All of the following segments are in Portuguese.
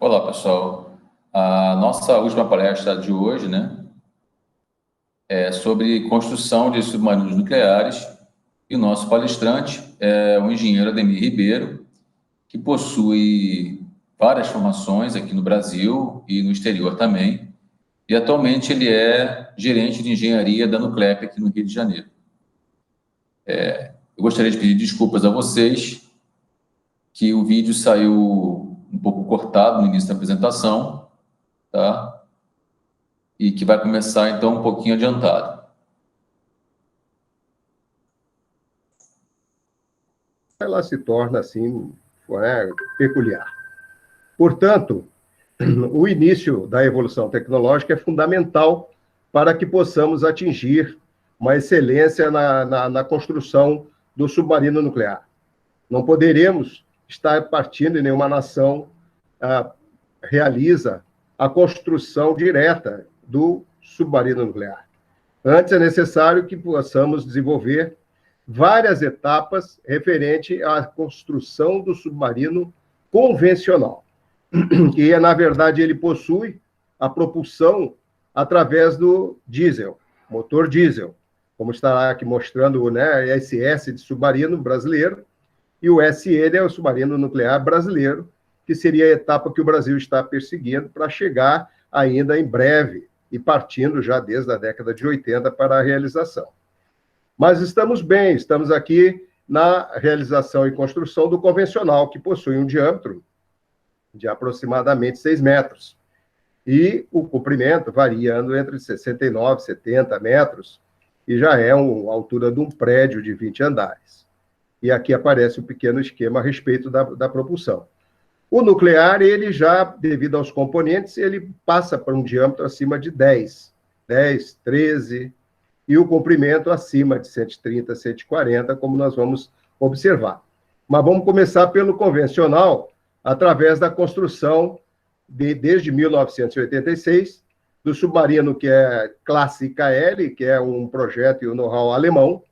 Olá, pessoal. A nossa última palestra de hoje, né, é sobre construção de submarinos nucleares, e o nosso palestrante é o engenheiro Ademir Ribeiro, que possui várias formações aqui no Brasil e no exterior também, e atualmente ele é gerente de engenharia da Nuclep aqui no Rio de Janeiro. Eu gostaria de pedir desculpas a vocês, que o vídeo saiu um pouco cortado no início da apresentação, tá? E que vai começar, então, um pouquinho adiantado. Ela se torna, assim, peculiar. Portanto, o início da evolução tecnológica é fundamental para que possamos atingir uma excelência na construção do submarino nuclear. Não poderemos estar partindo e nenhuma nação realiza a construção direta do submarino nuclear. Antes é necessário que possamos desenvolver várias etapas referente à construção do submarino convencional, que, na verdade, ele possui a propulsão através do diesel, motor diesel, como está aqui mostrando, né, SS de submarino brasileiro, e o SN é o submarino nuclear brasileiro, que seria a etapa que o Brasil está perseguindo para chegar ainda em breve, e partindo já desde a década de 80 para a realização. Mas estamos bem, estamos aqui na realização e construção do convencional, que possui um diâmetro de aproximadamente 6 metros, e o comprimento variando entre 69 e 70 metros, e já é a altura de um prédio de 20 andares. E aqui aparece um pequeno esquema a respeito da propulsão. O nuclear, ele já, devido aos componentes, ele passa para um diâmetro acima de 10, 13, e o comprimento acima de 130, 140, como nós vamos observar. Mas vamos começar pelo convencional, através da construção, desde 1986, do submarino que é classe KL, que é um projeto e um know-how alemão,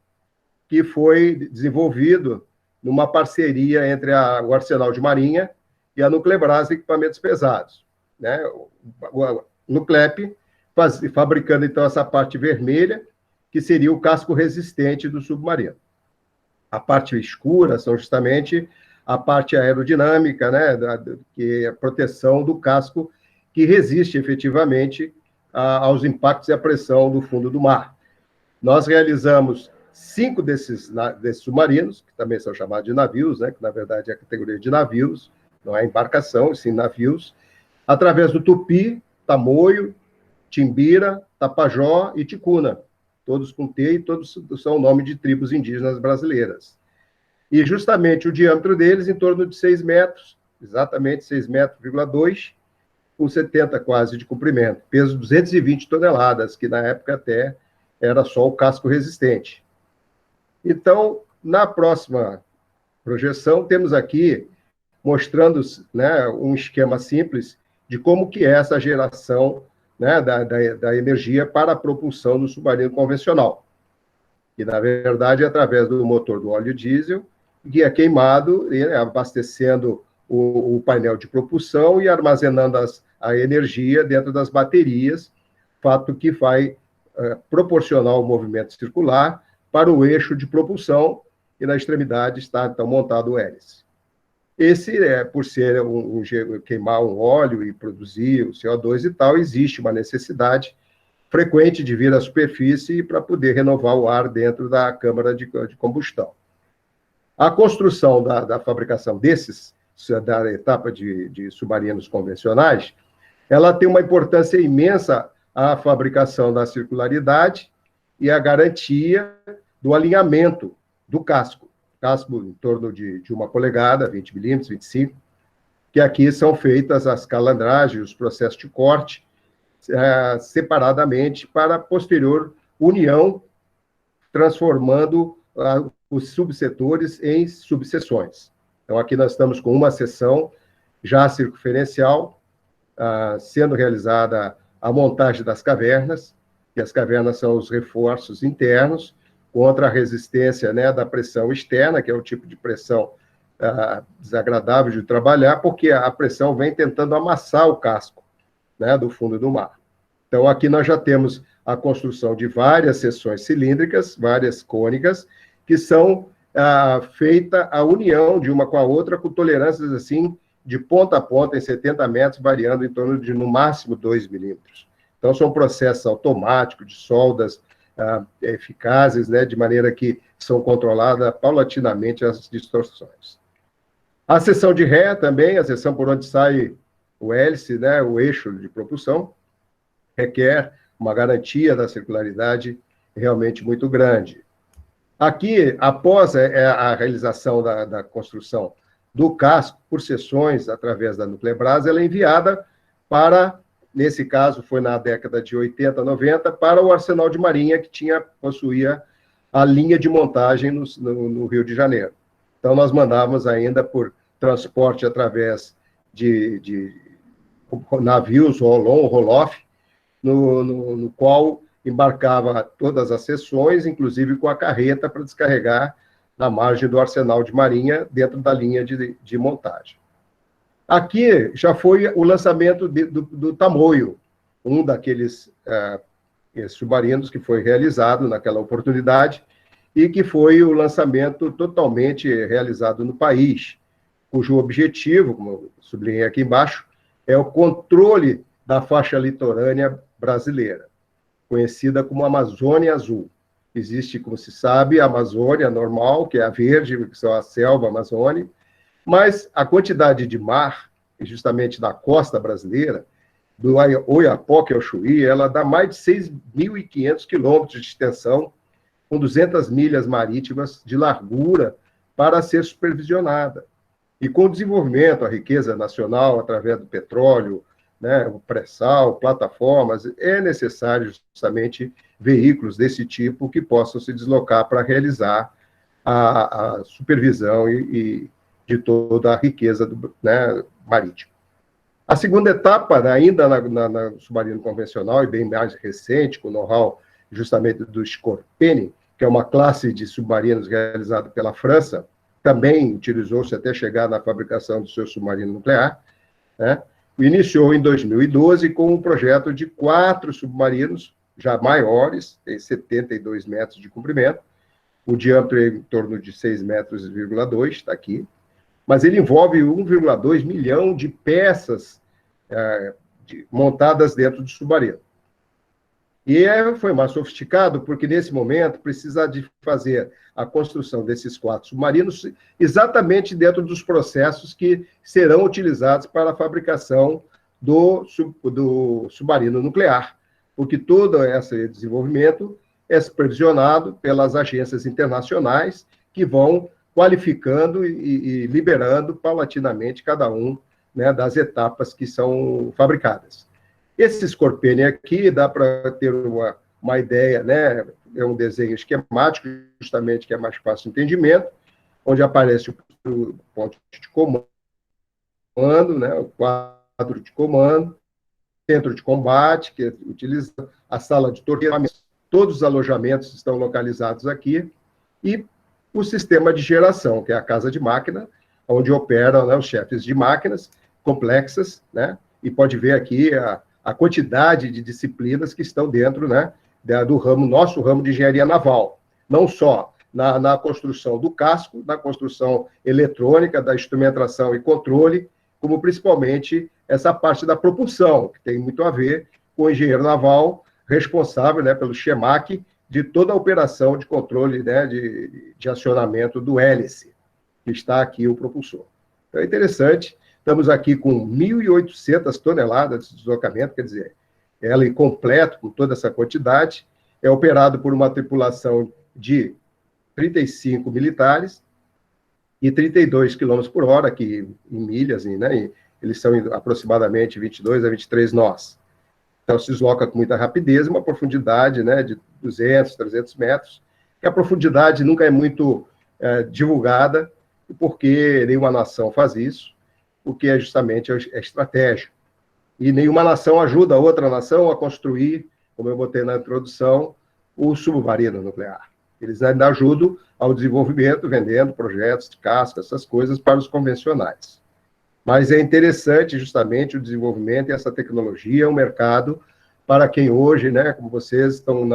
que foi desenvolvido numa parceria entre o Arsenal de Marinha e a Nuclebras Equipamentos Pesados, né? O Nuclep fabricando, então, essa parte vermelha, que seria o casco resistente do submarino. A parte escura são justamente a parte aerodinâmica, né, que é a proteção do casco, que resiste efetivamente aos impactos e à pressão do fundo do mar. Nós realizamos 5 desses submarinos, que também são chamados de navios, né, que na verdade é a categoria de navios, não é embarcação, sim navios, através do Tupi, Tamoio, Timbira, Tapajó e Ticuna, todos com T, e todos são o nome de tribos indígenas brasileiras. E justamente o diâmetro deles em torno de 6 metros, exatamente 6,2 metros, com 70 quase de comprimento, peso 220 toneladas, que na época até era só o casco resistente. Então, na próxima projeção, temos aqui mostrando, né, um esquema simples de como que é essa geração, né, da energia para a propulsão do submarino convencional. E, na verdade, é através do motor do óleo diesel, que é queimado, abastecendo o painel de propulsão e armazenando a energia dentro das baterias, fato que vai proporcionar o movimento circular para o eixo de propulsão, e na extremidade está, então, montado o hélice. Esse, por ser queimar um óleo e produzir o CO2 e tal, existe uma necessidade frequente de vir à superfície para poder renovar o ar dentro da câmara de combustão. A construção da fabricação da etapa de submarinos convencionais, ela tem uma importância imensa à fabricação da circularidade e à garantia do alinhamento do casco em torno de 1 polegada, 20 milímetros, 25, que aqui são feitas as calandragens, os processos de corte, separadamente para posterior união, transformando os subsetores em subseções. Então, aqui nós estamos com uma seção já circunferencial, sendo realizada a montagem das cavernas, que as cavernas são os reforços internos, contra a resistência, né, da pressão externa, que é o tipo de pressão desagradável de trabalhar, porque a pressão vem tentando amassar o casco, né, do fundo do mar. Então, aqui nós já temos a construção de várias seções cilíndricas, várias cônicas, que são feita a união de uma com a outra, com tolerâncias, assim, de ponta a ponta, em 70 metros, variando em torno de, no máximo, 2 milímetros. Então, são processos automáticos, de soldas eficazes, né, de maneira que são controladas paulatinamente as distorções. A seção de ré também, a seção por onde sai o hélice, né, o eixo de propulsão, requer uma garantia da circularidade realmente muito grande. Aqui, após a realização da construção do casco, por seções, através da Nuclebras, ela é enviada para, nesse caso, foi na década de 80, 90, para o Arsenal de Marinha, que possuía a linha de montagem no Rio de Janeiro. Então, nós mandávamos ainda por transporte através de navios, roll-off, no qual embarcava todas as seções, inclusive com a carreta para descarregar na margem do Arsenal de Marinha, dentro da linha de montagem. Aqui já foi o lançamento do Tamoio, um daqueles submarinos que foi realizado naquela oportunidade, e que foi o lançamento totalmente realizado no país, cujo objetivo, como eu sublinhei aqui embaixo, é o controle da faixa litorânea brasileira, conhecida como Amazônia Azul. Existe, como se sabe, a Amazônia normal, que é a verde, que são a selva amazônica, mas a quantidade de mar, justamente da costa brasileira, do Oiapoque ao Chuí, ela dá mais de 6.500 quilômetros de extensão, com 200 milhas marítimas de largura para ser supervisionada. E com o desenvolvimento, a riqueza nacional, através do petróleo, né, o pré-sal, plataformas, é necessário justamente veículos desse tipo que possam se deslocar para realizar a supervisão e de toda a riqueza marítima. A segunda etapa, né, ainda no submarino convencional, e bem mais recente, com o know-how justamente do Scorpene, que é uma classe de submarinos realizada pela França, também utilizou-se até chegar na fabricação do seu submarino nuclear, né? Iniciou em 2012 com um projeto de 4 submarinos, já maiores, tem 72 metros de comprimento, o diâmetro é em torno de 6,2 metros, está aqui, mas ele envolve 1,2 milhão de peças montadas dentro do submarino. E foi mais sofisticado, porque nesse momento precisa de fazer a construção desses 4 submarinos exatamente dentro dos processos que serão utilizados para a fabricação do submarino nuclear, porque todo esse desenvolvimento é supervisionado pelas agências internacionais que vão qualificando e liberando paulatinamente cada um, né, das etapas que são fabricadas. Esse Scorpene aqui dá para ter uma ideia, né? É um desenho esquemático, justamente, que é mais fácil de entendimento, onde aparece o ponto de comando, né? O quadro de comando, centro de combate, que utiliza a sala de torneamento, todos os alojamentos estão localizados aqui, e o sistema de geração, que é a casa de máquina, onde operam, né, os chefes de máquinas complexas, né? E pode ver aqui a quantidade de disciplinas que estão dentro, né, do nosso ramo de engenharia naval. Não só na construção do casco, na construção eletrônica, da instrumentação e controle, como principalmente essa parte da propulsão, que tem muito a ver com o engenheiro naval responsável, né, pelo CHEMAC, de toda a operação de controle, né, de acionamento do hélice, que está aqui o propulsor. Então, é interessante. Estamos aqui com 1.800 toneladas de deslocamento, quer dizer, ela em completo, com toda essa quantidade, é operado por uma tripulação de 35 militares e 32 km por hora, que em milhas, né, eles são aproximadamente 22 a 23 nós. Então, se desloca com muita rapidez, uma profundidade, né, de 200, 300 metros, que a profundidade nunca é muito divulgada, porque nenhuma nação faz isso, o que é justamente a estratégia. E nenhuma nação ajuda a outra nação a construir, como eu botei na introdução, o submarino nuclear. Eles ainda ajudam ao desenvolvimento, vendendo projetos de casca, essas coisas para os convencionais. Mas é interessante justamente o desenvolvimento e essa tecnologia, o mercado, para quem hoje, né, como vocês estão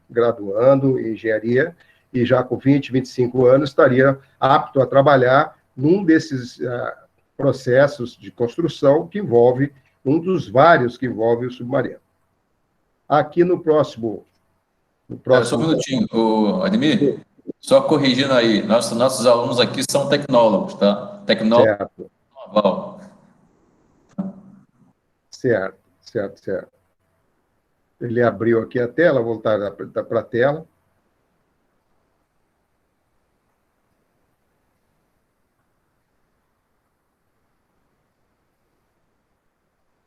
graduando em engenharia, e já com 20, 25 anos, estaria apto a trabalhar num desses processos de construção que envolve, um dos vários que envolve o submarino. Aqui no próximo... Só um minutinho, Ademir, só corrigindo aí, nossos alunos aqui são tecnólogos, tá? Tecnólogos naval. Certo. Ele abriu aqui a tela, voltar para a tela.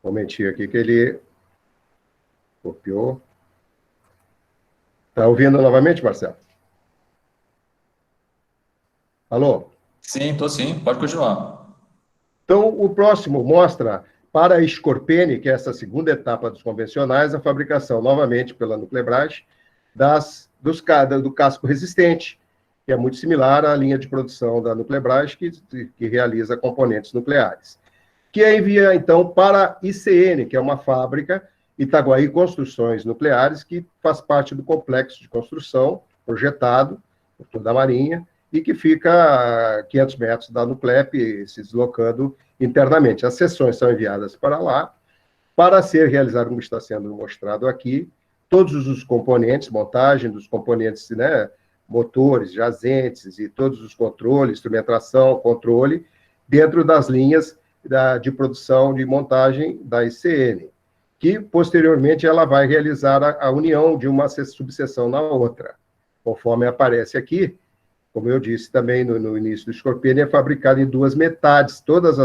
Um momentinho aqui que ele copiou. Está ouvindo novamente, Marcelo? Alô? Sim, estou sim, pode continuar. Então, o próximo mostra para a Scorpene, que é essa segunda etapa dos convencionais, a fabricação, novamente pela Nuclebras, do casco resistente, que é muito similar à linha de produção da Nuclebras, que realiza componentes nucleares. Que envia, então, para a ICN, que é uma fábrica, Itaguaí Construções Nucleares, que faz parte do complexo de construção projetado por toda a Marinha, e que fica a 500 metros da Nuclep, se deslocando internamente. As seções são enviadas para lá, para ser realizado, como está sendo mostrado aqui, todos os componentes, montagem dos componentes, né, motores, jazentes e todos os controles, instrumentação, controle, dentro das linhas de produção de montagem da ICN, que, posteriormente, ela vai realizar a união de uma subseção na outra. Conforme aparece aqui, como eu disse também no início do Scorpene, é fabricado em duas metades. Todas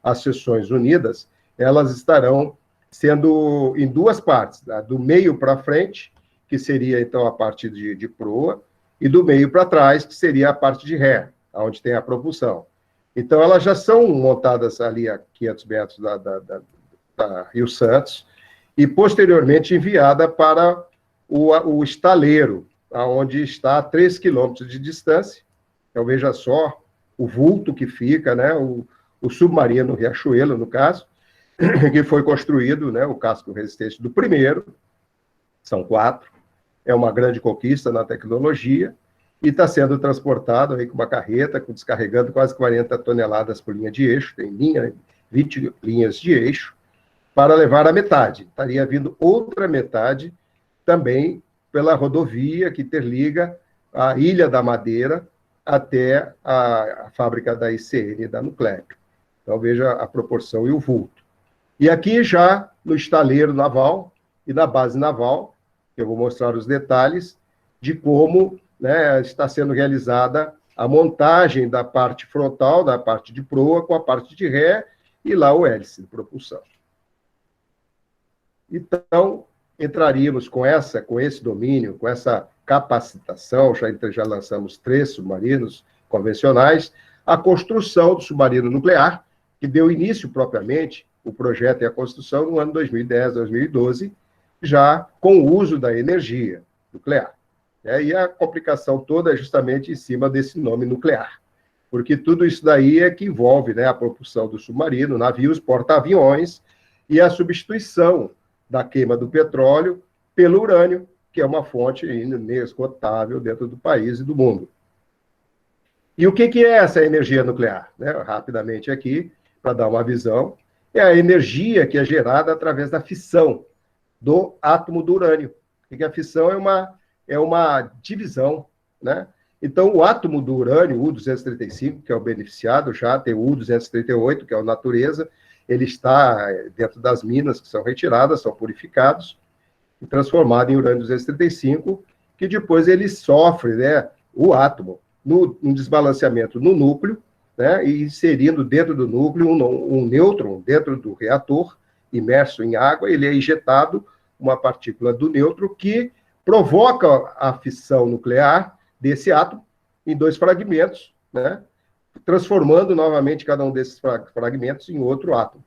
as seções unidas, elas estarão sendo em duas partes, tá? Do meio para frente, que seria, então, a parte de proa, e do meio para trás, que seria a parte de ré, onde tem a propulsão. Então, elas já são montadas ali a 500 metros da Rio Santos, e, posteriormente, enviada para o estaleiro, onde está a 3 quilômetros de distância. Então, veja só o vulto que fica, né, o submarino Riachuelo, no caso, que foi construído, né, o casco resistente do primeiro, são 4, é uma grande conquista na tecnologia, e está sendo transportado aí com uma carreta, descarregando quase 40 toneladas por linha de eixo, tem 20 linhas de eixo, para levar a metade. Estaria vindo outra metade também pela rodovia que interliga a Ilha da Madeira até a fábrica da ICN da Nuclep. Então, veja a proporção e o vulto. E aqui já no estaleiro naval e na base naval, eu vou mostrar os detalhes de como, né, está sendo realizada a montagem da parte frontal, da parte de proa, com a parte de ré, e lá o hélice de propulsão. Então, entraríamos com esse domínio, com essa capacitação, já lançamos 3 submarinos convencionais, a construção do submarino nuclear, que deu início propriamente, o projeto e a construção, no ano 2010, 2012, já com o uso da energia nuclear. E a complicação toda é justamente em cima desse nome nuclear, porque tudo isso daí é que envolve, né, a propulsão do submarino, navios, porta-aviões, e a substituição da queima do petróleo pelo urânio, que é uma fonte inesgotável dentro do país e do mundo. E o que é essa energia nuclear? Né, rapidamente aqui, para dar uma visão, é a energia que é gerada através da fissão do átomo do urânio. Porque a fissão é uma divisão, né? Então, o átomo do urânio, U-235, que é o beneficiado, já tem o U-238, que é a natureza, ele está dentro das minas que são retiradas, são purificados, e transformado em urânio-235, que depois ele sofre, né, o átomo, um desbalanceamento no núcleo, né, e inserindo dentro do núcleo um nêutron dentro do reator, imerso em água, ele é injetado uma partícula do nêutron que provoca a fissão nuclear desse átomo em 2 fragmentos, né, transformando novamente cada um desses fragmentos em outro átomo.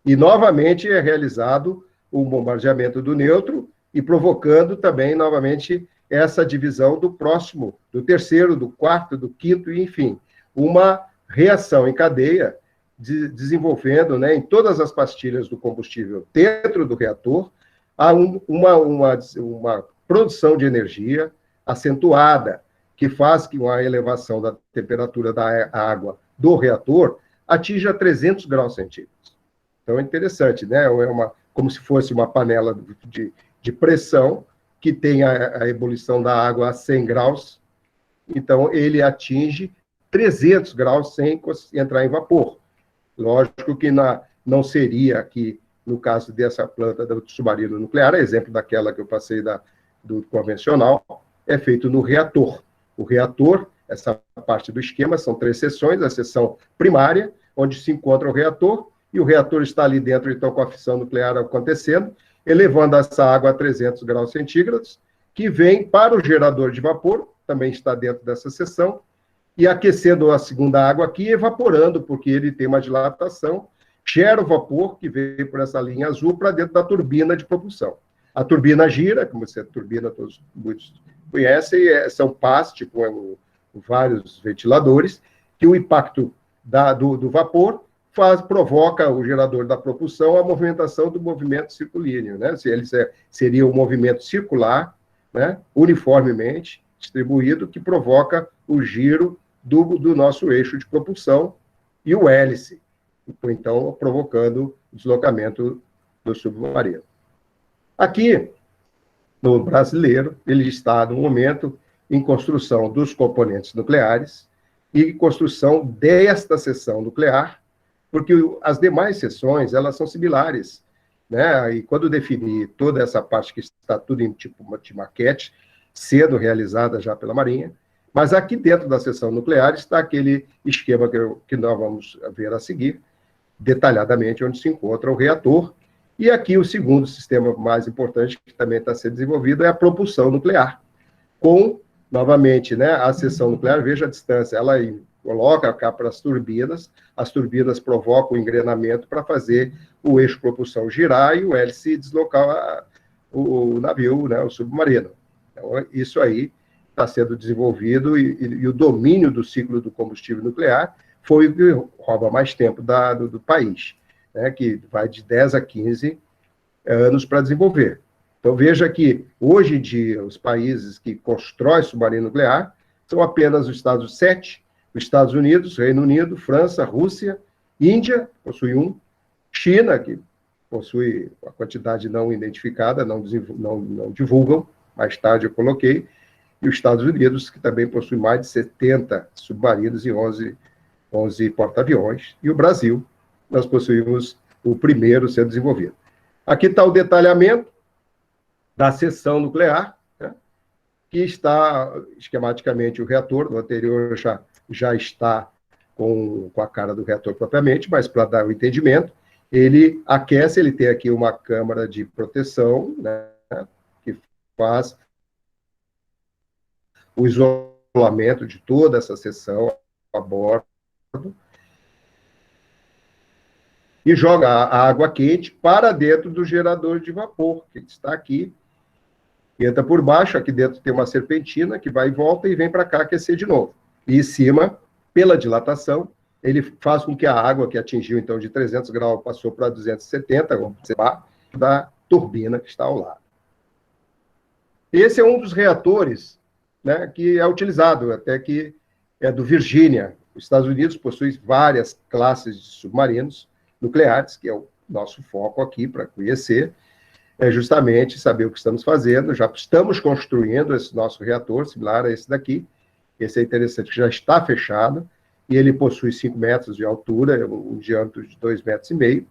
E novamente é realizado o bombardeamento do nêutron e provocando também novamente essa divisão do próximo, do terceiro, do quarto, do quinto, e, enfim, uma reação em cadeia, desenvolvendo, né, em todas as pastilhas do combustível dentro do reator, há uma produção de energia acentuada, que faz que a elevação da temperatura da água do reator atinja 300 graus centígrados. Então, é interessante, né? Como se fosse uma panela de pressão que tem a ebulição da água a 100 graus, então ele atinge 300 graus sem entrar em vapor. Lógico que não seria aqui, no caso dessa planta do submarino nuclear, exemplo daquela que eu passei do convencional, é feito no reator. O reator, essa parte do esquema, são 3 seções, a seção primária, onde se encontra o reator, e o reator está ali dentro, então, com a fissão nuclear acontecendo, elevando essa água a 300 graus centígrados, que vem para o gerador de vapor, também está dentro dessa seção, e aquecendo a segunda água aqui, evaporando, porque ele tem uma dilatação, gera o vapor, que vem por essa linha azul, para dentro da turbina de propulsão. A turbina gira, como você turbina, muitos conhecem, são pás, com vários ventiladores, que o impacto do vapor provoca o gerador da propulsão a movimentação do movimento circulíneo, né? Seria um movimento circular, né, uniformemente distribuído, que provoca o giro do nosso eixo de propulsão e o hélice, então provocando o deslocamento do submarino. Aqui, no brasileiro, ele está, no momento, em construção dos componentes nucleares e construção desta seção nuclear, porque as demais seções, elas são similares, né? E quando definir toda essa parte que está tudo em tipo de maquete, sendo realizada já pela Marinha, mas aqui dentro da seção nuclear está aquele esquema que nós vamos ver a seguir, detalhadamente, onde se encontra o reator. E aqui o segundo sistema mais importante, que também está sendo desenvolvido, é a propulsão nuclear, com, novamente, né, a seção nuclear, veja a distância, ela coloca cá para as turbinas provocam o engrenamento para fazer o eixo propulsão girar e o hélice deslocar o navio, né, o submarino. Então, isso aí está sendo desenvolvido e o domínio do ciclo do combustível nuclear foi o que rouba mais tempo do país, né, que vai de 10 a 15 anos para desenvolver. Então, veja que, hoje em dia, os países que constroem submarino nuclear são apenas os Estados Unidos, Reino Unido, França, Rússia, Índia, possui um, China, que possui uma quantidade não identificada, não divulgam, mais tarde eu coloquei, e os Estados Unidos, que também possui mais de 70 submarinos e 11 porta-aviões, e o Brasil, nós possuímos o primeiro sendo desenvolvido. Aqui está o detalhamento da seção nuclear, né, que está, esquematicamente, o reator, no anterior já está com a cara do reator propriamente, mas para dar o entendimento, ele aquece, ele tem aqui uma câmara de proteção, né, que faz o isolamento de toda essa seção a bordo, e joga a água quente para dentro do gerador de vapor, que está aqui, entra por baixo, aqui dentro tem uma serpentina que vai e volta e vem para cá aquecer de novo. E em cima, pela dilatação, ele faz com que a água que atingiu, então, de 300 graus, passou para 270, vamos observar, da turbina que está ao lado. Esse é um dos reatores, né, que é utilizado, até que é do Virgínia. Os Estados Unidos possuem várias classes de submarinos nucleares, que é o nosso foco aqui para conhecer, é justamente saber o que estamos fazendo. Já estamos construindo esse nosso reator, similar a esse daqui. Esse é interessante, que já está fechado, e ele possui 5 metros de altura, um diâmetro de 2,5 metros,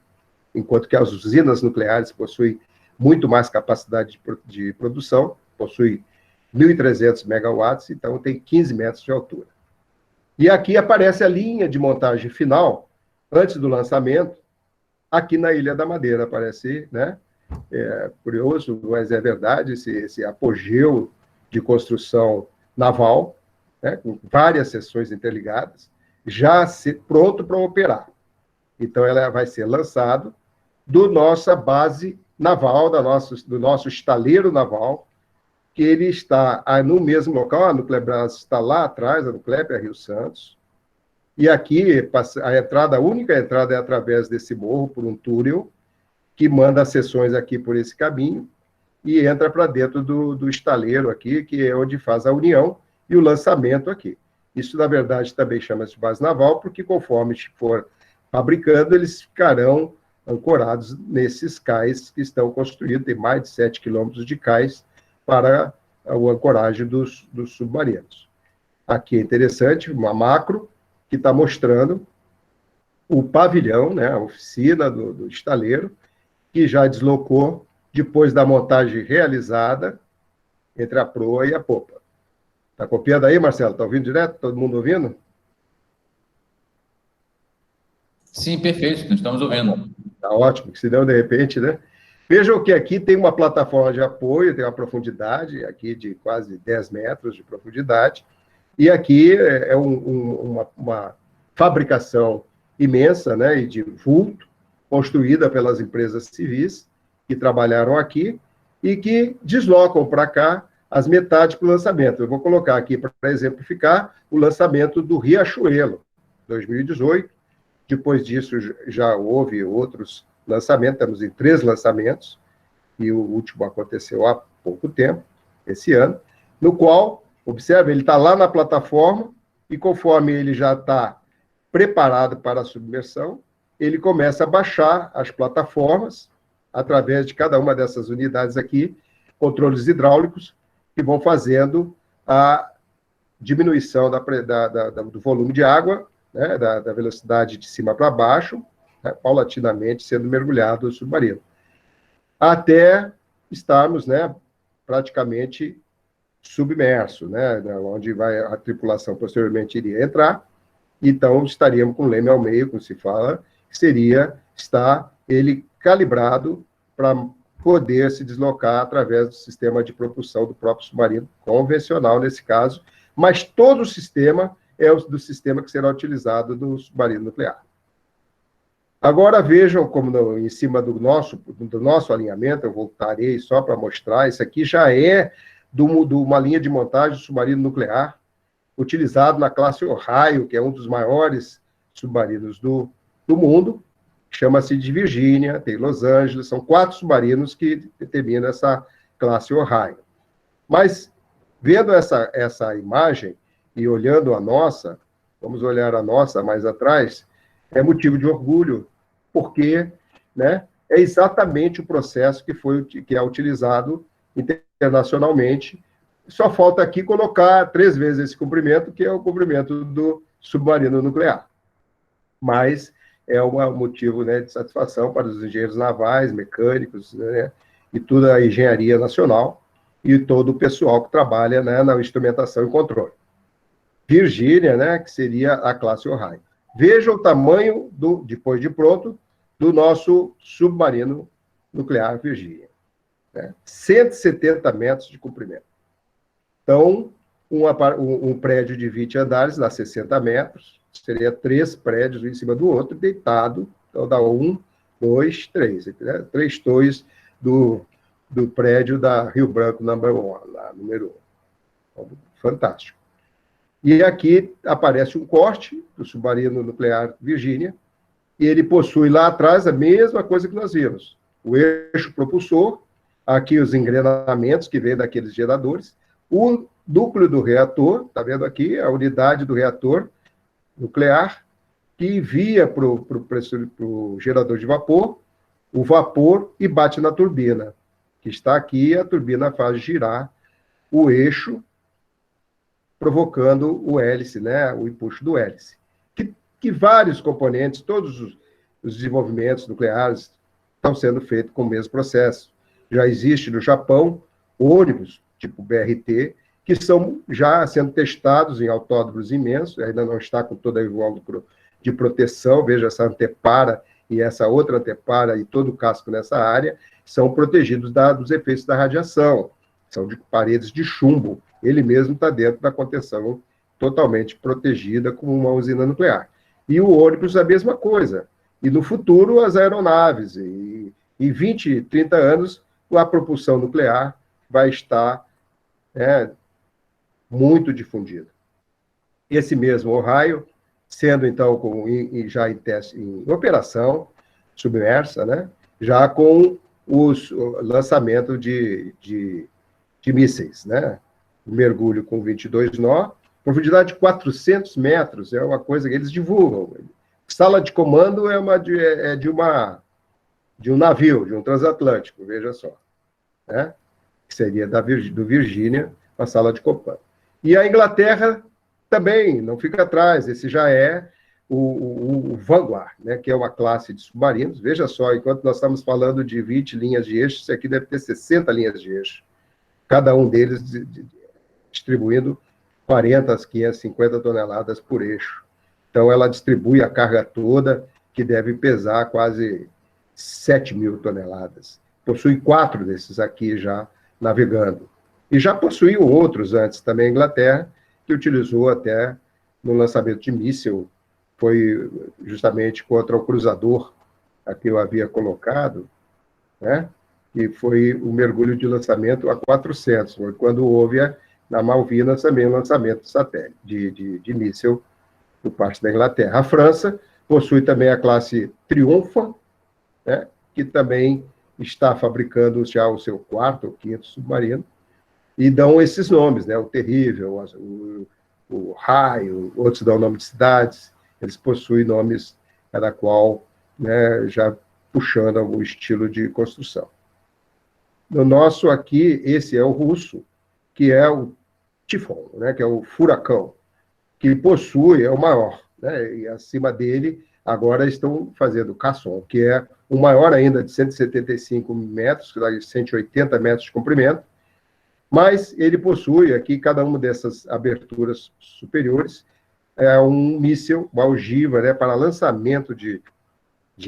enquanto que as usinas nucleares possuem muito mais capacidade de produção, possui 1.300 megawatts, então tem 15 metros de altura. E aqui aparece a linha de montagem final, antes do lançamento, aqui na Ilha da Madeira, aparece, né? É curioso, mas é verdade, esse apogeu de construção naval, né, com várias seções interligadas, já pronto para operar. Então, ela vai ser lançado do nossa base naval, do nosso estaleiro naval, que ele está no mesmo local, a Nuclebras está lá atrás, a Nuclep, a Rio Santos, e aqui a única entrada é através desse morro, por um túnel, que manda as seções aqui por esse caminho, e entra para dentro do estaleiro aqui, que é onde faz a união e o lançamento aqui. Isso, na verdade, também chama-se base naval, porque conforme for fabricando, eles ficarão ancorados nesses cais que estão construídos, tem mais de 7 quilômetros de cais para a ancoragem dos submarinos. Aqui é interessante, uma macro, que está mostrando o pavilhão, né, a oficina do estaleiro, que já deslocou depois da montagem realizada entre a proa e a popa. Está copiando aí, Marcelo? Está ouvindo direto? Todo mundo ouvindo? Sim, perfeito, nós estamos ouvindo. Está ótimo, que se deu de repente, né? Vejam que aqui tem uma plataforma de apoio, tem uma profundidade aqui de quase 10 metros de profundidade, e aqui é uma fabricação imensa, né, e de vulto, construída pelas empresas civis que trabalharam aqui e que deslocam para cá as metades para o lançamento. Eu vou colocar aqui para exemplificar o lançamento do Riachuelo, 2018. Depois disso já houve outros lançamentos, estamos em 3 lançamentos, e o último aconteceu há pouco tempo, esse ano, no qual, observe, ele está lá na plataforma, e conforme ele já está preparado para a submersão, ele começa a baixar as plataformas, através de cada uma dessas unidades aqui, controles hidráulicos, que vão fazendo a diminuição do volume de água, né, da velocidade de cima para baixo, né, paulatinamente sendo mergulhado o submarino, até estarmos, né, praticamente submerso, né, onde a tripulação posteriormente iria entrar. Então estaríamos com o leme ao meio, como se fala, que seria estar ele calibrado para poder se deslocar através do sistema de propulsão do próprio submarino, convencional nesse caso, mas todo o sistema é do sistema que será utilizado no submarino nuclear. Agora vejam como em cima do nosso alinhamento, eu voltarei só para mostrar, isso aqui já é de uma linha de montagem do submarino nuclear, utilizado na classe Ohio, que é um dos maiores submarinos do mundo, chama-se de Virgínia, tem Los Angeles, são 4 submarinos que determinam essa classe Ohio. Mas, vendo essa imagem e olhando a nossa, vamos olhar a nossa mais atrás, é motivo de orgulho, porque, né, é exatamente o processo que é utilizado internacionalmente. Só falta aqui colocar 3 vezes esse comprimento, que é o comprimento do submarino nuclear. Mas é um motivo, né, de satisfação para os engenheiros navais, mecânicos, né, e toda a engenharia nacional e todo o pessoal que trabalha, né, na instrumentação e controle. Virgínia, né, que seria a classe Ohio. Veja o tamanho, depois de pronto, do nosso submarino nuclear Virgínia. Né? 170 metros de comprimento. Então, um prédio de 20 andares dá 60 metros, seria 3 prédios um em cima do outro, deitado, então dá 1, 2, 3, né? 3 torres do prédio da Rio Branco número 1. Fantástico. E aqui aparece um corte do submarino nuclear Virgínia, e ele possui lá atrás a mesma coisa que nós vimos. O eixo propulsor, aqui os engrenamentos que vêm daqueles geradores, o núcleo do reator, está vendo aqui, a unidade do reator nuclear, que envia para o gerador de vapor, o vapor e bate na turbina, que está aqui, a turbina faz girar o eixo, provocando o hélice, né, o empuxo do hélice. Que vários componentes, todos os desenvolvimentos nucleares estão sendo feitos com o mesmo processo. Já existe no Japão ônibus, tipo BRT, que estão já sendo testados em autódromos imensos, ainda não está com toda a invólucro de proteção, veja essa antepara e essa outra antepara e todo o casco nessa área, são protegidos dos efeitos da radiação, são de paredes de chumbo, ele mesmo está dentro da contenção totalmente protegida como uma usina nuclear. E o ônibus a mesma coisa. E no futuro, as aeronaves. E em 20, 30 anos, a propulsão nuclear vai estar né, muito difundida. Esse mesmo Ohio, sendo então já em teste, em operação submersa, né, já com o lançamento de mísseis, né, o mergulho com 22 nó, profundidade de 400 metros, é uma coisa que eles divulgam. Sala de comando é de um navio, de um transatlântico, veja só, né? Que seria do Virgínia, a sala de comando. E a Inglaterra também não fica atrás, esse já é o Vanguard, né? Que é uma classe de submarinos. Veja só, enquanto nós estamos falando de 20 linhas de eixo, esse aqui deve ter 60 linhas de eixo, cada um deles distribuindo 40 às 550 toneladas por eixo. Então, ela distribui a carga toda, que deve pesar quase 7.000 toneladas. Possui 4 desses aqui já navegando. E já possuiu outros antes também, a Inglaterra, que utilizou até no lançamento de míssil, foi justamente contra o cruzador, a que eu havia colocado, né? E foi o mergulho de lançamento a 400, foi quando houve na Malvinas também o lançamento de satélite, de míssil por parte da Inglaterra. A França possui também a classe Triunfa, né, que também está fabricando já o seu 4º ou 5º submarino, e dão esses nomes, né, o Terrível, o Raio, outros dão nome de cidades, eles possuem nomes cada qual, né, já puxando algum estilo de construção. No nosso aqui, esse é o russo, que é o Tifon, né, que é o furacão, que possui, é o maior, né, e acima dele, agora estão fazendo o Casson, que é o maior ainda, de 175 metros, 180 metros de comprimento, mas ele possui aqui, cada uma dessas aberturas superiores, um míssil, uma ogiva, né, para lançamento de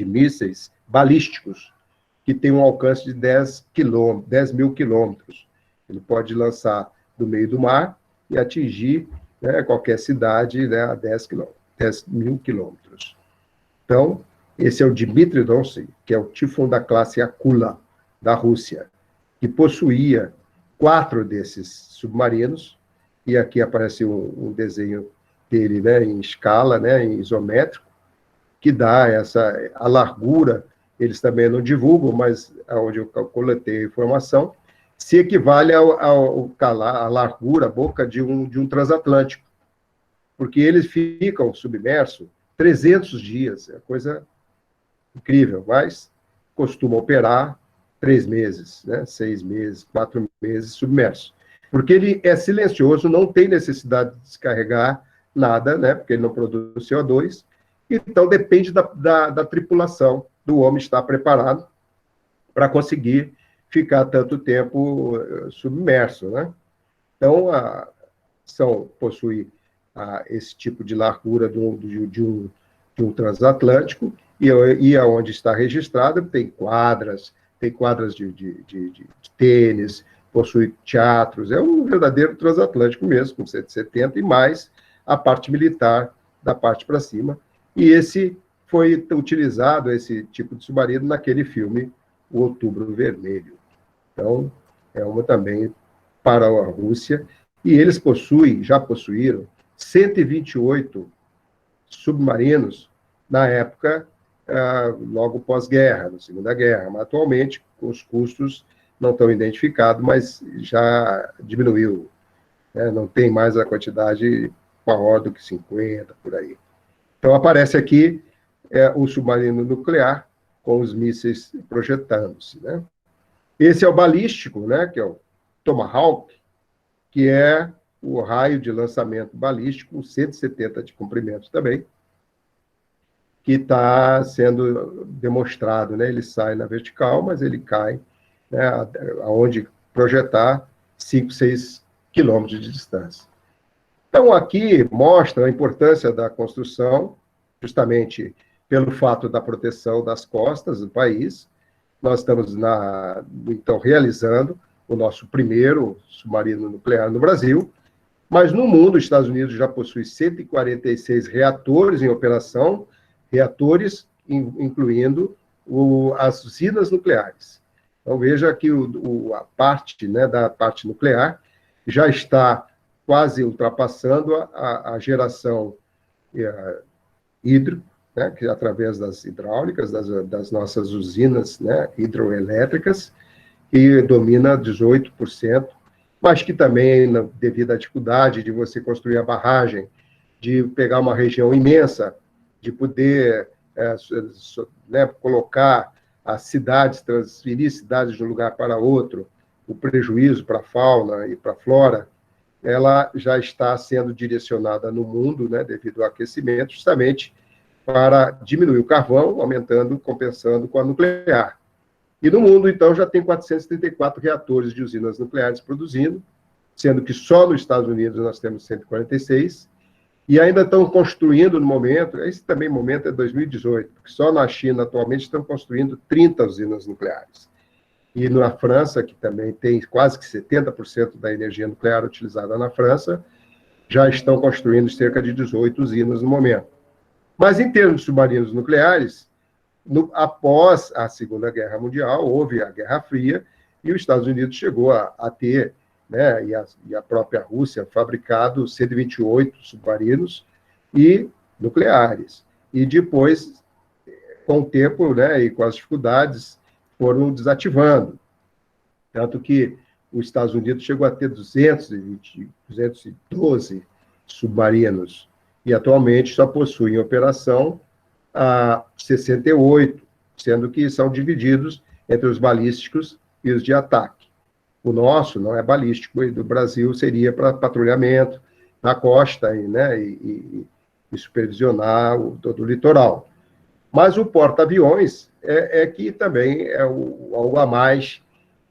mísseis balísticos, que tem um alcance de 10 mil quilômetros. Ele pode lançar do meio do mar e atingir, né, qualquer cidade, né, a 10 mil quilômetros. Então, esse é o Dmitry Donsky, que é o Tifon da classe Akula, da Rússia, que possuía 4 desses submarinos, e aqui aparece um desenho dele, né, em escala, né, em isométrico, que dá a largura, eles também não divulgam, mas onde eu coletei a informação, se equivale à largura, a boca de um transatlântico, porque eles ficam submersos 300 dias, é coisa incrível, mas costuma operar 3 meses, né, 6 meses, 4 meses submerso. Porque ele é silencioso, não tem necessidade de descarregar nada, né, porque ele não produz CO2, então depende da tripulação, do homem estar preparado para conseguir ficar tanto tempo submerso, né? Então, possui esse tipo de largura de um transatlântico, e aonde está registrado tem quadras de tênis, possui teatros, é um verdadeiro transatlântico mesmo, com 170, e mais a parte militar da parte para cima, e esse foi utilizado, esse tipo de submarino, naquele filme, O Outubro Vermelho. Então, é uma também para a Rússia, e eles já possuíram 128 submarinos na época, logo pós-guerra, na Segunda Guerra, mas atualmente, com os custos não estão identificados, mas já diminuiu, né? Não tem mais a quantidade maior do que 50, por aí. Então, aparece aqui o submarino nuclear com os mísseis projetando-se, né? Esse é o balístico, né, que é o Tomahawk, que é o raio de lançamento balístico, 170 de comprimento também, que está sendo demonstrado, né? Ele sai na vertical, mas ele cai, né, aonde projetar 5, 6 quilômetros de distância. Então, aqui mostra a importância da construção, justamente pelo fato da proteção das costas do país. Nós estamos, então, realizando o nosso primeiro submarino nuclear no Brasil, mas no mundo, os Estados Unidos já possui 146 reatores em operação, reatores incluindo as usinas nucleares. Então, veja que a parte, né, da parte nuclear já está quase ultrapassando a geração hídrica, né, que através das hidráulicas, das nossas usinas, né, hidroelétricas, que domina 18%, mas que também, devido à dificuldade de você construir a barragem, de pegar uma região imensa, de poder né, colocar as cidades, transferir cidades de um lugar para outro, o prejuízo para a fauna e para a flora, ela já está sendo direcionada no mundo, né, devido ao aquecimento, justamente para diminuir o carvão, aumentando, compensando com a nuclear. E no mundo, então, já tem 434 reatores de usinas nucleares produzindo, sendo que só nos Estados Unidos nós temos 146, e ainda estão construindo no momento, esse também momento é 2018, porque só na China atualmente estão construindo 30 usinas nucleares. E na França, que também tem quase que 70% da energia nuclear utilizada na França, já estão construindo cerca de 18 usinas no momento. Mas em termos de submarinos nucleares, após a Segunda Guerra Mundial, houve a Guerra Fria, e os Estados Unidos chegou a ter, né, e a própria Rússia, fabricado 128 submarinos e nucleares. E depois, com o tempo, né, e com as dificuldades, foram desativando. Tanto que os Estados Unidos chegou a ter 212 submarinos, e atualmente só possui em operação 68, sendo que são divididos entre os balísticos e os de ataque. O nosso não é balístico, e do Brasil seria para patrulhamento na costa, né, e supervisionar todo o litoral. Mas o porta-aviões que também é algo a mais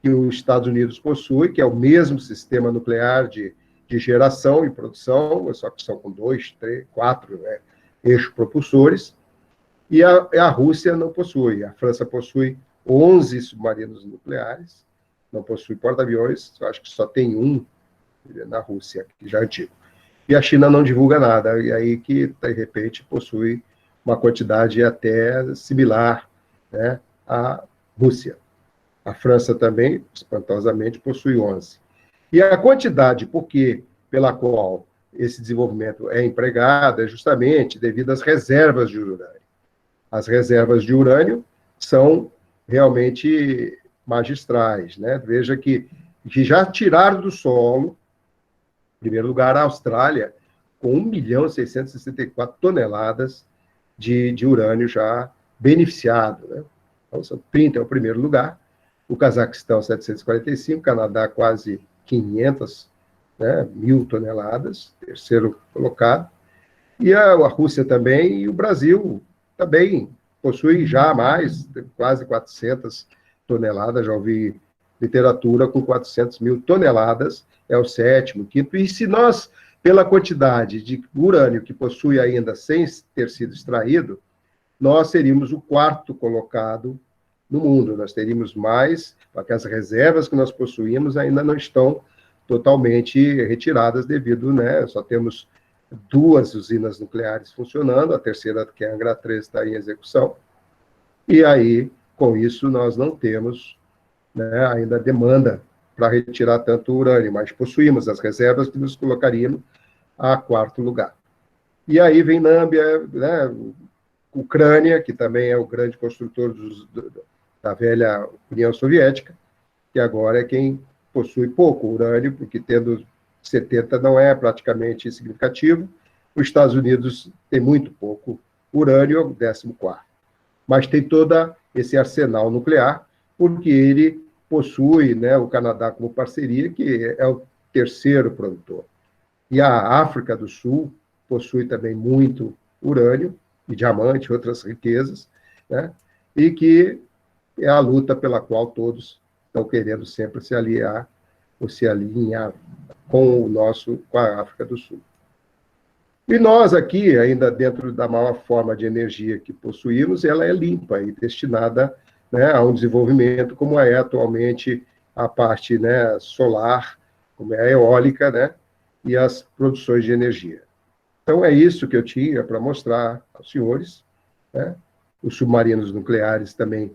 que os Estados Unidos possui, que é o mesmo sistema nuclear de geração e produção, só que são com 2, 3, 4 eixos propulsores, e a Rússia não possui. A França possui 11 submarinos nucleares, não possui porta-aviões, acho que só tem um na Rússia, que já é antigo. E a China não divulga nada, e aí que, de repente, possui uma quantidade até similar, né, à Rússia. A França também, espantosamente, possui 11. E a quantidade pela qual esse desenvolvimento é empregado é justamente devido às reservas de urânio. As reservas de urânio são realmente magistrais, né? Veja que já tiraram do solo, em primeiro lugar, a Austrália, com 1.664 toneladas de urânio já beneficiado, né? Então, são 30 é o primeiro lugar, o Cazaquistão 745, o Canadá quase 500, né, 1.000 toneladas, terceiro colocado, e a Rússia também, e o Brasil também possui já mais, quase 400 toneladas, já ouvi literatura com 400.000 toneladas, é o sétimo, quinto, e se nós, pela quantidade de urânio que possui ainda sem ter sido extraído, nós seríamos o quarto colocado no mundo, nós teríamos mais, porque as reservas que nós possuímos ainda não estão totalmente retiradas devido, né, só temos 2 usinas nucleares funcionando, a terceira, que é a Angra 3, está em execução, e aí, com isso, nós não temos, né, ainda demanda para retirar tanto urânio, mas possuímos as reservas que nos colocaríamos a quarto lugar. E aí vem Nâmbia, né, Ucrânia, que também é o grande construtor da velha União Soviética, que agora é quem possui pouco urânio, porque tendo 70 não é praticamente significativo. Os Estados Unidos tem muito pouco urânio, é o 14º. Mas tem todo esse arsenal nuclear, porque ele possui, né, o Canadá como parceria, que é o terceiro produtor. E a África do Sul possui também muito urânio, e diamante, outras riquezas, né, e que é a luta pela qual todos estão querendo sempre se aliar, ou se alinhar com a África do Sul. E nós aqui, ainda dentro da maior forma de energia que possuímos, ela é limpa e destinada, né, a um desenvolvimento como é atualmente a parte, né, solar, como é a eólica, né, e as produções de energia. Então, é isso que eu tinha para mostrar aos senhores, né? Os submarinos nucleares também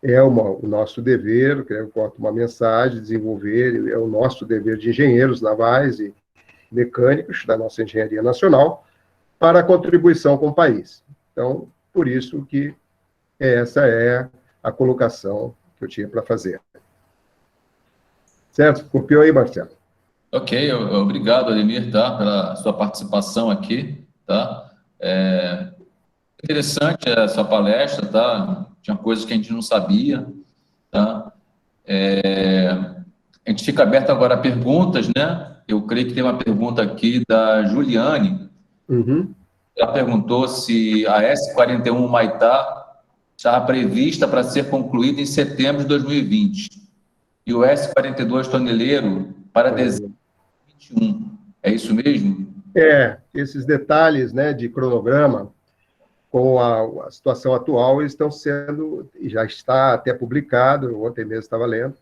o nosso dever, eu corto uma mensagem, desenvolver, é o nosso dever de engenheiros navais e mecânicos da nossa engenharia nacional para a contribuição com o país. Então, por isso que essa é a colocação que eu tinha para fazer. Certo? Copiou aí, Marcelo? Ok, obrigado, Ademir, tá, pela sua participação aqui, tá? Interessante a sua palestra, tá? Tinha coisas que a gente não sabia, tá? A gente fica aberto agora a perguntas, né? Eu creio que tem uma pergunta aqui da Juliane. Uhum. Ela perguntou se a S-41 Maitá estava prevista para ser concluída em setembro de 2020 e o S-42 Toneleiro para dezembro de 2021. É isso mesmo? Esses detalhes, né, de cronograma com a situação atual estão sendo, já está até publicado, ontem mesmo estava lendo,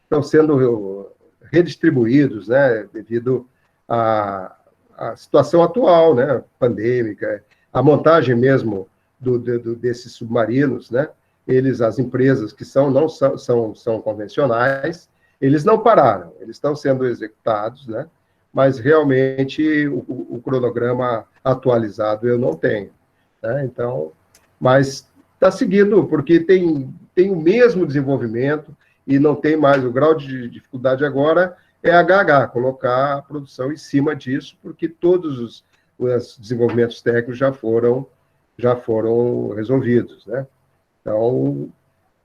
estão sendo redistribuídos, né, devido à situação atual, né, pandêmica, a montagem mesmo desses submarinos, né, as empresas que não são convencionais, eles não pararam, eles estão sendo executados, né, mas realmente o cronograma atualizado eu não tenho, né, então, mas está seguindo, porque tem o mesmo desenvolvimento, e não tem mais o grau de dificuldade agora, é HH, colocar a produção em cima disso, porque todos os desenvolvimentos técnicos já foram resolvidos, né? Então,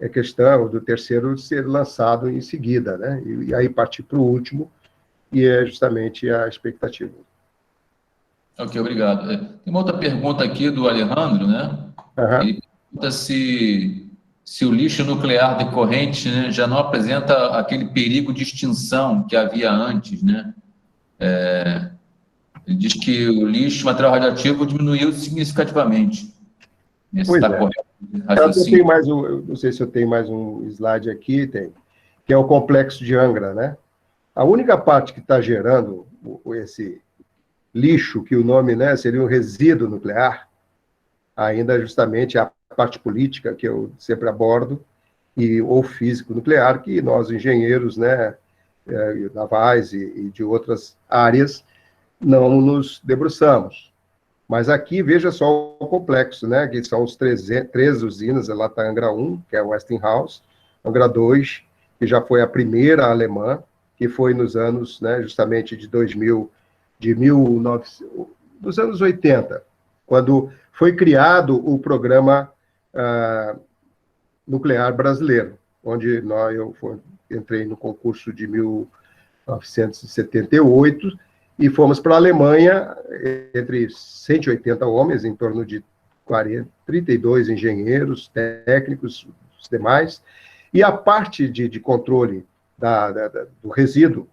é questão do terceiro ser lançado em seguida, né? E aí partir para o último, e é justamente a expectativa. Ok, obrigado. Tem uma outra pergunta aqui do Alejandro, né? Uhum. Ele pergunta se o lixo nuclear decorrente, né, já não apresenta aquele perigo de extinção que havia antes, né? Ele diz que o lixo, material radioativo, diminuiu significativamente. Esse Pois está é. correto? Eu tenho não sei se eu tenho mais um slide aqui, que é o complexo de Angra, né? A única parte que está gerando esse lixo, que o nome, né, seria um resíduo nuclear, ainda justamente a parte política que eu sempre abordo, ou físico nuclear, que nós engenheiros, né, navais e de outras áreas, não nos debruçamos. Mas aqui, veja só o complexo, né, que são os 13 usinas, lá está Angra 1, que é o Westinghouse, Angra 2, que já foi a primeira alemã, que foi nos anos, né, justamente de 2000, dos anos 80, quando foi criado o programa nuclear brasileiro, onde eu entrei no concurso de 1978 e fomos para a Alemanha, entre 180 homens, em torno de 32 engenheiros, técnicos, os demais, e a parte de controle do resíduo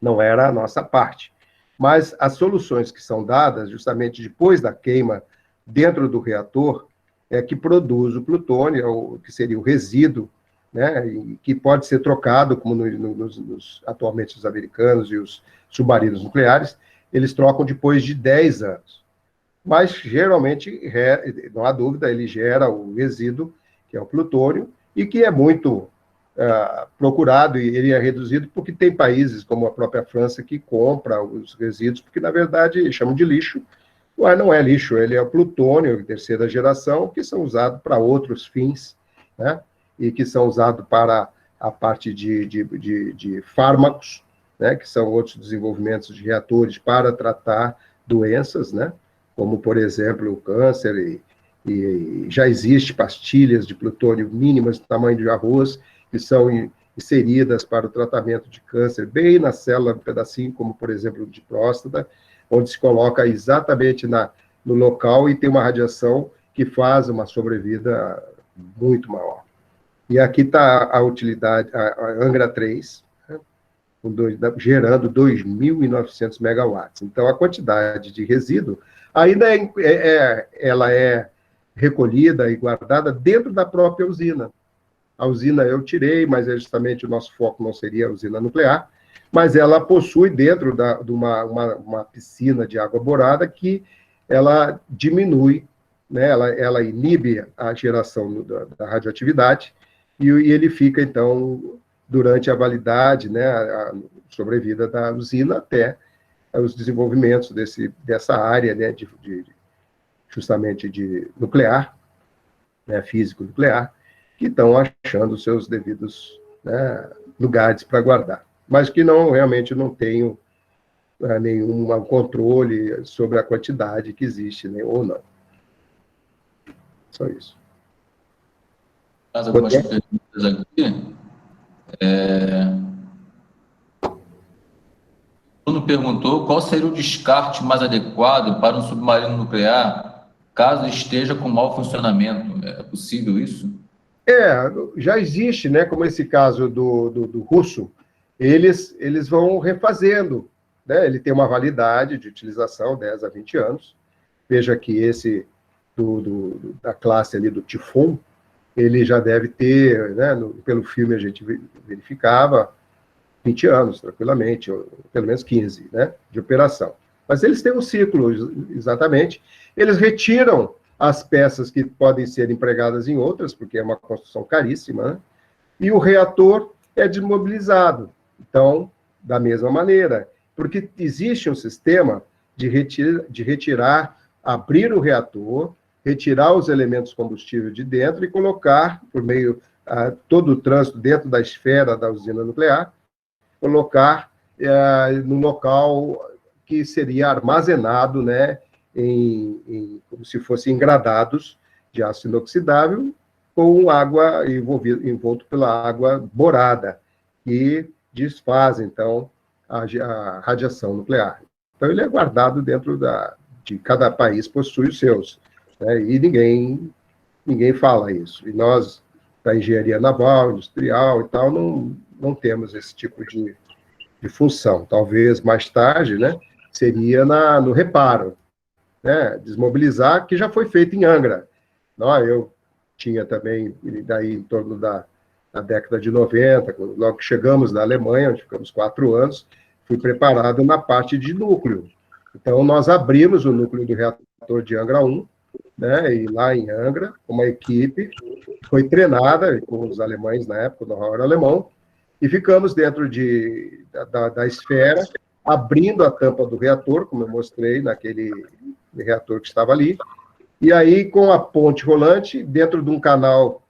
não era a nossa parte. Mas as soluções que são dadas, justamente depois da queima dentro do reator, que produz o plutônio, que seria o resíduo, né, e que pode ser trocado, como atualmente os americanos e os submarinos nucleares, eles trocam depois de 10 anos. Mas, geralmente, não há dúvida, ele gera o resíduo, que é o plutônio, e que é muito procurado, e ele é reduzido porque tem países, como a própria França, que compra os resíduos, porque, na verdade, chamam de lixo, mas não é lixo, ele é o plutônio de terceira geração, que são usados para outros fins, né? E que são usados para a parte de fármacos, né? Que são outros desenvolvimentos de reatores para tratar doenças, né? Como, por exemplo, o câncer, e já existe pastilhas de plutônio mínimas do tamanho de arroz, que são inseridas para o tratamento de câncer, bem na célula, um pedacinho, como, por exemplo, de próstata, onde se coloca exatamente no local e tem uma radiação que faz uma sobrevida muito maior. E aqui está a utilidade, a Angra 3, né, gerando 2.900 megawatts. Então, a quantidade de resíduo ainda ela é recolhida e guardada dentro da própria usina. A usina eu tirei, mas justamente o nosso foco não seria a usina nuclear, mas ela possui dentro de uma piscina de água borada que ela diminui, né, ela inibe a geração da radioatividade, e ele fica, então, durante a validade, né, a sobrevida da usina até os desenvolvimentos dessa área, né, justamente de nuclear, né, físico nuclear, que estão achando seus devidos, né, lugares para guardar, mas que realmente não tenham nenhum controle sobre a quantidade que existe, né, ou não. Só isso. Mais algumas perguntas aqui. Bruno perguntou qual seria o descarte mais adequado para um submarino nuclear caso esteja com mau funcionamento. É possível isso? Já existe, né, como esse caso do russo, eles vão refazendo, né, ele tem uma validade de utilização, 10 a 20 anos, veja que esse da classe ali do Tifon, ele já deve ter, né, pelo filme a gente verificava, 20 anos, tranquilamente, ou pelo menos 15, né, de operação. Mas eles têm um ciclo, exatamente. Eles retiram as peças que podem ser empregadas em outras, porque é uma construção caríssima, né, e o reator é desmobilizado. Então, da mesma maneira, porque existe um sistema de retirar, abrir o reator, retirar os elementos combustíveis de dentro e colocar, por meio todo o trânsito dentro da esfera da usina nuclear, colocar no local que seria armazenado, né, como se fossem engradados de aço inoxidável, com água envolto pela água borada, que desfaz, então, a radiação nuclear. Então, ele é guardado dentro de cada país, possui os seus, né, e ninguém fala isso. E nós, da engenharia naval, industrial e tal, não temos esse tipo de função. Talvez mais tarde, né, seria no reparo, né, desmobilizar, que já foi feito em Angra. Eu tinha também, daí em torno da década de 90, logo que chegamos na Alemanha, onde ficamos 4 anos, fui preparado na parte de núcleo. Então, nós abrimos o núcleo do reator de Angra 1, né, e lá em Angra, uma equipe foi treinada com os alemães na época, no know alemão, e ficamos dentro da esfera, abrindo a tampa do reator, como eu mostrei naquele reator que estava ali, e aí com a ponte rolante, dentro de um canal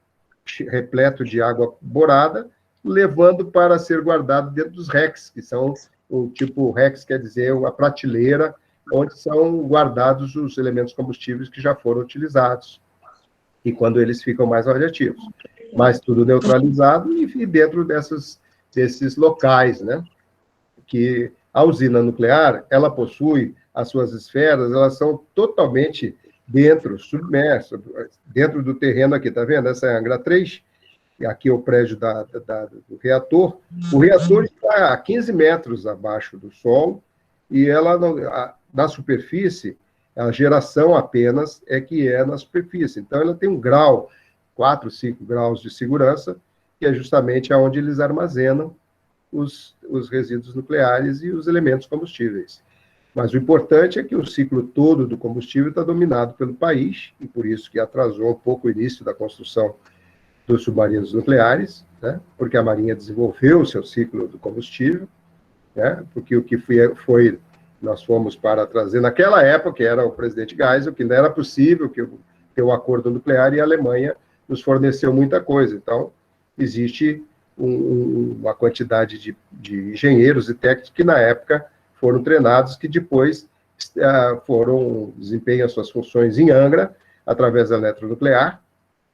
repleto de água borada, levando para ser guardado dentro dos racks, que são o tipo racks, quer dizer, uma prateleira, onde são guardados os elementos combustíveis que já foram utilizados, e quando eles ficam mais radioativos. Mas tudo neutralizado e dentro desses locais, né? Que a usina nuclear, ela possui as suas esferas, elas são totalmente submersas, dentro do terreno aqui, tá vendo? Essa é a Angra 3, e aqui é o prédio do reator. O reator está a 15 metros abaixo do solo, e ela, na superfície, a geração apenas que é na superfície. Então, ela tem um grau, 4, 5 graus de segurança, que é justamente onde eles armazenam os resíduos nucleares e os elementos combustíveis. Mas o importante é que o ciclo todo do combustível está dominado pelo país, e por isso que atrasou um pouco o início da construção dos submarinos nucleares, né? Porque a Marinha desenvolveu o seu ciclo do combustível, né? Porque o que nós fomos para trazer, naquela época, que era o presidente Geisel, que não era possível ter um acordo nuclear, e a Alemanha nos forneceu muita coisa. Então, existe uma quantidade de engenheiros e técnicos que, na época, foram treinados, que depois desempenham suas funções em Angra, através da eletronuclear,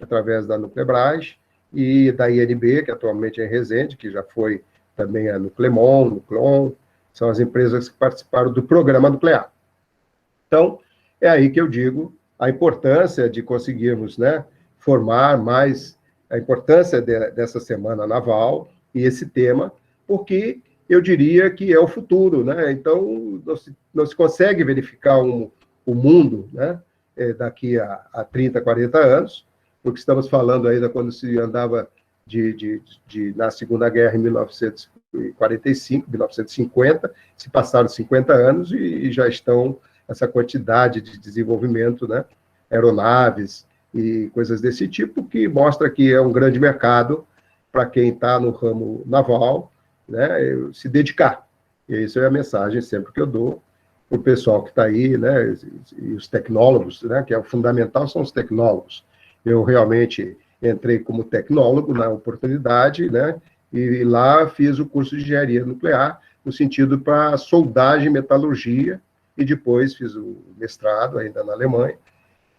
através da Nuclebras, e da INB, que atualmente é em Resende, que já foi também a Nuclemon, Nuclon, são as empresas que participaram do programa nuclear. Então, é aí que eu digo a importância de conseguirmos, né, formar mais, a importância dessa Semana Naval e esse tema, porque eu diria que é o futuro, né? Então, não se consegue verificar o mundo, né, daqui a 30, 40 anos, porque estamos falando ainda quando se andava na Segunda Guerra, em 1945, 1950, se passaram 50 anos e já estão essa quantidade de desenvolvimento, né? Aeronaves, e coisas desse tipo, que mostra que é um grande mercado para quem está no ramo naval, né, se dedicar. E isso é a mensagem sempre que eu dou para o pessoal que está aí, né, e os tecnólogos, né, que é o fundamental são os tecnólogos. Eu realmente entrei como tecnólogo na oportunidade, né, e lá fiz o curso de engenharia nuclear, no sentido para soldagem, metalurgia, e depois fiz o mestrado ainda na Alemanha,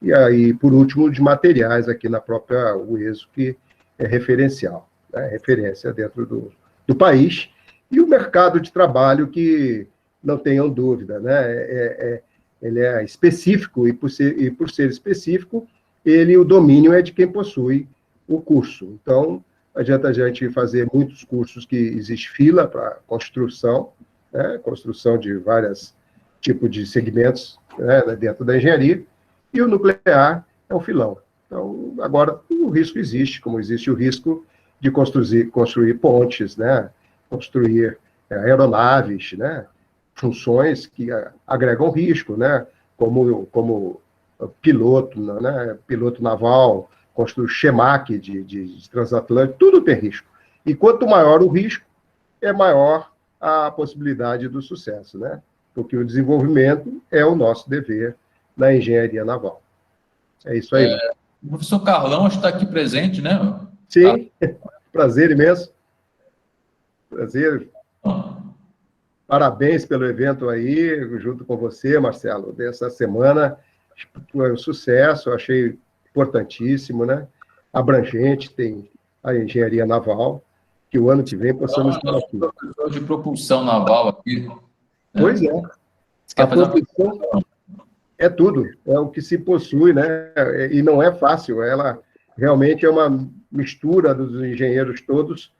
e aí, por último, de materiais aqui na própria UESO, que é referencial, né, referência dentro do país, e o mercado de trabalho que, não tenham dúvida, né, ele é específico, e por ser específico, o domínio é de quem possui o curso. Então, adianta a gente fazer muitos cursos que existe fila para construção, né, construção de vários tipos de segmentos, né, dentro da engenharia, e o nuclear é um filão. Então, agora, o risco existe, como existe o risco de construir pontes, né, construir aeronaves, né, funções que agregam risco, né, como piloto, né, piloto naval, construir chemac de transatlântico, tudo tem risco. E quanto maior o risco, é maior a possibilidade do sucesso, né? Porque o desenvolvimento é o nosso dever na engenharia naval. É isso aí. O professor Carlão está aqui presente, né? Sim, prazer imenso. Prazer. Parabéns pelo evento aí, junto com você, Marcelo, dessa semana. Foi um sucesso, eu achei importantíssimo, né? Abrangente, tem a engenharia naval, que o ano que vem possamos estar aqui. Professor de propulsão naval aqui. Né? Pois é. Você quer fazer propulsão é tudo, é o que se possui, né? E não é fácil, ela realmente é uma mistura dos engenheiros todos,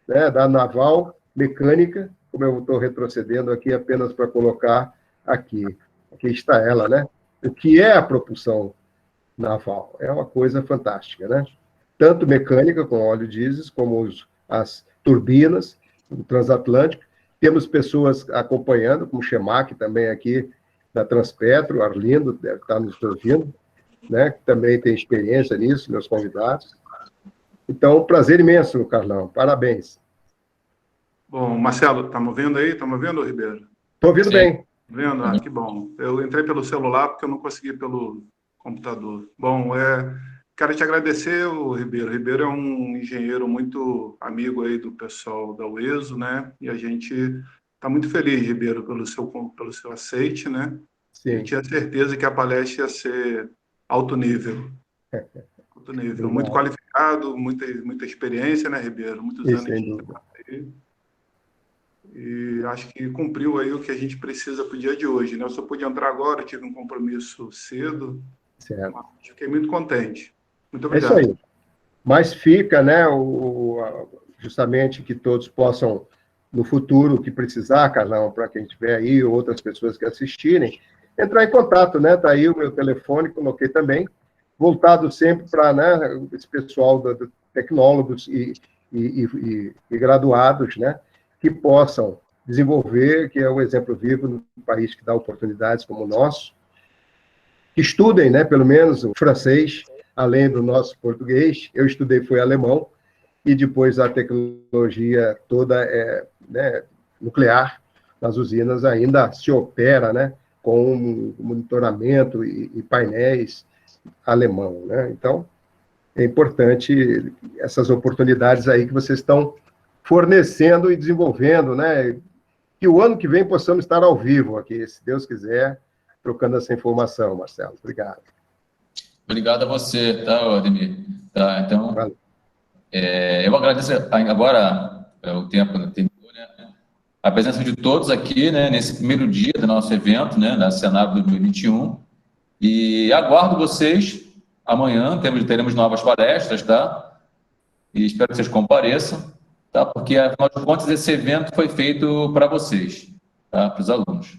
né? Da naval, mecânica, como eu estou retrocedendo aqui apenas para colocar aqui. Aqui está ela, né? O que é a propulsão naval? É uma coisa fantástica, né? Tanto mecânica, com óleo diesel, como as turbinas, o transatlântico. Temos pessoas acompanhando, como o Chemac também aqui, da Transpetro, Arlindo, deve estar nos ouvindo, né? Que também tem experiência nisso, meus convidados. Então, prazer imenso, Carlão. Parabéns. Bom, Marcelo, está me ouvindo aí? Está me ouvindo, Ribeiro? Estou ouvindo bem. Vendo? Ah, que bom. Eu entrei pelo celular porque eu não consegui pelo computador. Bom, quero te agradecer, o Ribeiro. O Ribeiro é um engenheiro muito amigo aí do pessoal da UESO, né? E a gente está muito feliz, Ribeiro, pelo seu aceite, né? Sim. Eu tinha certeza que a palestra ia ser alto nível. Alto nível. Muito qualificado, muita experiência, né, Ribeiro? Muitos anos sem de dúvida. E acho que cumpriu aí o que a gente precisa para o dia de hoje, né? Eu só pude entrar agora, tive um compromisso cedo, certo. Mas fiquei muito contente. Muito obrigado. É isso aí. Mas fica, né, justamente que todos possam, no futuro, que precisar, Carlão, para quem estiver aí, ou outras pessoas que assistirem, entrar em contato, né? Está aí o meu telefone, coloquei também, voltado sempre para, né, esse pessoal do tecnólogos e graduados, né, que possam desenvolver, que é o exemplo vivo no país que dá oportunidades como o nosso, que estudem, né, pelo menos o francês, além do nosso português. Eu estudei, foi alemão, e depois a tecnologia toda né, nuclear nas usinas ainda se opera, né, com monitoramento e painéis alemão, né? Então, é importante essas oportunidades aí que vocês estão fornecendo e desenvolvendo, né? Que o ano que vem possamos estar ao vivo aqui, se Deus quiser, trocando essa informação, Marcelo. Obrigado. Obrigado a você, tá, Ademir? Tá, então, eu agradeço agora, o tempo terminou, né? A presença de todos aqui, né, nesse primeiro dia do nosso evento, né, na Senab 2021, e aguardo vocês amanhã, teremos novas palestras, tá? E espero que vocês compareçam, tá? Porque, afinal de contas, esse evento foi feito para vocês, tá? Para os alunos.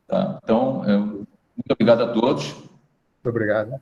Tá? Então, muito obrigado a todos. Muito obrigado.